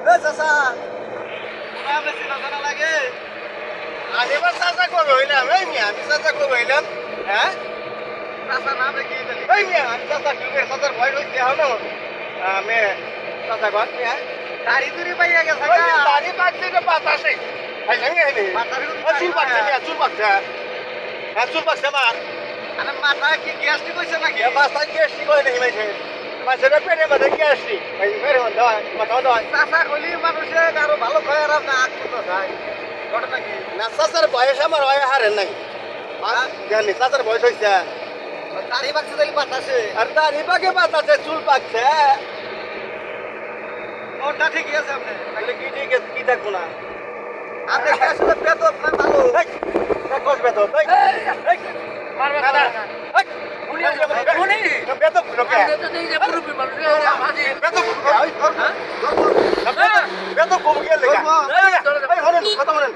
এ চাচা আমি চিনা জানা লাগে আমি এবার চাচা করবো হইলাম এই মিয়া আমি চাচা করবো হইলাম হ্যাঁ চাচা নামে কি জানি এই মিয়া আমি চাচা ঢুকে চাচার ভয় হইতে হবে আমি চাচা ঘর মিয়া দাড়ি দুড়ি পাইয়া গেছে দাড়ি পাচ্ছে না বাতাসে ভাই জানি চুল পাচ্ছে মিয়া চুল পাচ্ছে হ্যাঁ চুল পাচ্ছে মা আরে মাথা কি গ্যাস্ট্রিক হইছে নাকি মাথা গ্যাস্ট্রিক হয় নাকি ভাই মাছের পেটে মাঝে গ্যাস্ট্রিক ভাই ফেরে মন দাও মাথাও দাও চাচা কইলি মানুষে আরো ভালো খায় আর না আট করতে যায় ঘটনা কি না চাচার বয়স আমার হয় হারেন নাই জানি চাচার বয়স হইছে দাড়ি পাকছে দেখি বাতাসে আর দাড়ি পাকে বাতাসে চুল পাকছে ওটা ঠিকই আছে আপনি তাহলে কি ঠিক আছে কি থাকবো না আপনি আসলে বেতন না ভালো কস বেতন মারবে না উনি বেতন লোকে বেতন বেতন কম গেল এই হরেন কথা বলেন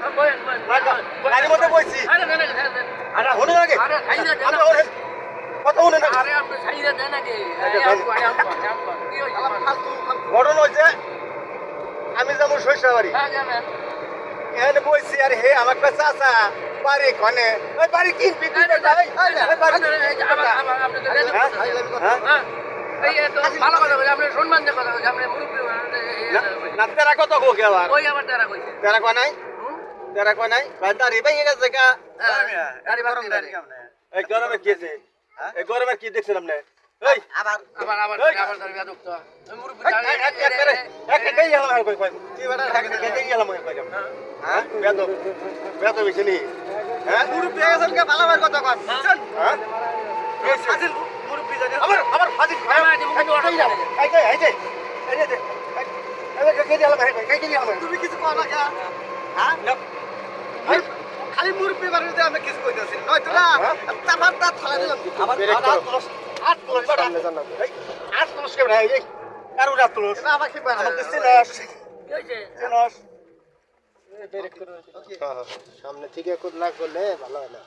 গাড়ির মধ্যে বইছি আরে হরেন আগে আমরা হরেন কথা বলেন আরে আপনি ছাইরা দেন আগে ঘটনা হয়েছে আমি যাবো শৈশবাড়ি এখানে বইছি আর হে আমার কাছে চাচা বাড়ি কনে ওই বাড়ি কিনবি তেরা কত হোক আবার তেরা কয় নাই তেরা কয় নাই দাঁড়ি ভেঙে গেছে এই গরমে কি আছে এই গরমে কি দেখছেন আপনি খালি মুরব্বী বাড়িতে আমি কিছু কইতেছি নয়তো না তারপর তার থালা দিলাম আট তুলস আট তুলস কে ভাই কারো রাত তুলস না আমাকে আমাকে চিনস সামনে থেকে একটু লাগ করলে ভালো হয় না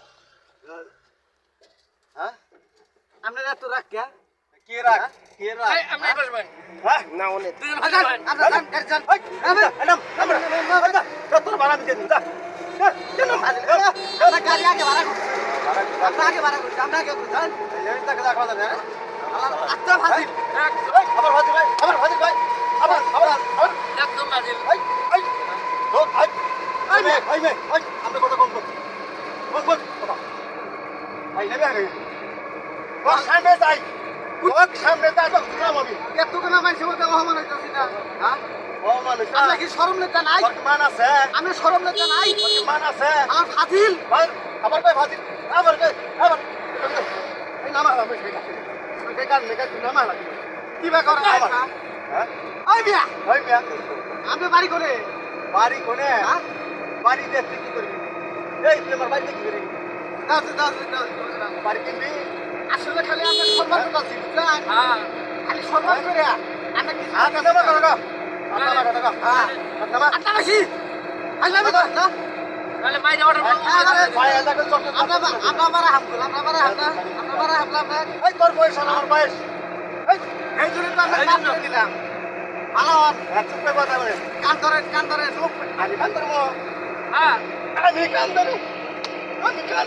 হ্যাঁ আপনার এত রাখ কে কে রাখ কে রাখ আমি বসবেন হ্যাঁ না ওনে তুই আমরা যান গাড়ি যান আমরা তোর ভাড়া দিতে দিন যা কেন আমরা গাড়ি আগে ভাড়া করব আমরা আগে ভাড়া করব আমরা আগে যান এই টাকা রাখা যাবে আচ্ছা ফাজিল আবার ফাজিল ভাই আবার ফাজিল ভাই আবার একদম ফাজিল এই তো ভাই মে আমরা কথা কম বল বল কথা ভাই নেবে আগে ও সামনে যাই ও সামনে যাই তো নাম আমি এত কোন মানুষের মধ্যে অহমান হইতাছি না হ্যাঁ অহমান হইছে আমরা কি শরম লজ্জা নাই মান আছে আমি শরম লজ্জা নাই মান আছে আর ফাজিল ভাই আবার ভাই ফাজিল আবার এই নাম আমি সেই কারণে নাম লাগি কি বা করে আমার হ্যাঁ ওই মিয়া আমি বাড়ি কোনে হ্যাঁ বাড়ি দেখতে কি করবি এই তুই আমার বাড়ি দেখি দাও বাড়ি কিনবি আসলে খালি আমরা সম্মান করতেছি বুঝলা হ্যাঁ খালি সম্মান করে আমরা কি আচ্ছা দাও টাকা হ্যাঁ আচ্ছা বেশি আইলা না তাহলে বাইরে অর্ডার ভাই এটা তো আমরা মারা হামলা এই তোর বয়স আমার বয়স এই জন্য তো আমরা কাম দিলাম ভালো চুপে কথা বলে কান ধরে চুপ আমি কান ধরবো হ্যাঁ আমি কান ধরবো আমি কান